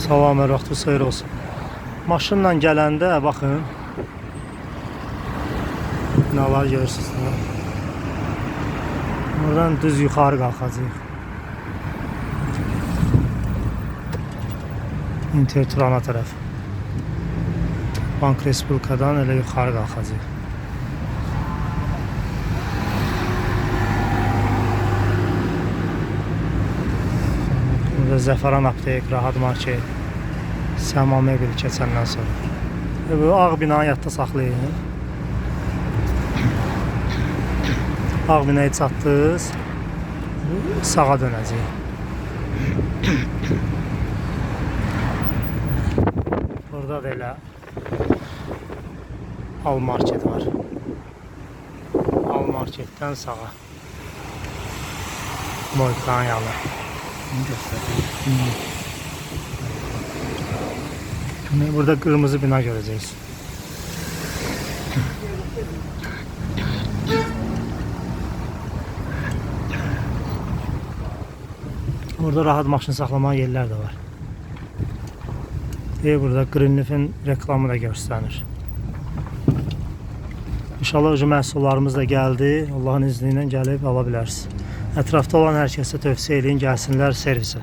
Salam, hər vaxtınız xeyir olsun. Maşınla gələndə baxın nələr görürsünüz. Buradan düz yuxarı qalxacaq. Interturana tərəf. Bank Respublikadan elə yuxarı qalxacaq. Burada Zəfəran aptek, Rahat market, Səma mebel keçəndən sonra. Bu ağ binanı yadda saxlayın. Ağ binaya çatdınız, sağa dönəcək. Burada da elə Al market var. Al marketdən sağa. Moykan yalı. Burada kırmızı bina göreceğiz. Burada rahat maşın saxlama yerler de var. Burada Greenleaf'in reklamı da göstərir. İnşallah ucu məhsullarımız da gəldi. Allah'ın izniyle gəlib ala bilərsiniz. Ətrafda olan hər kəsə tövsiyə edin, gəlsinlər servisə.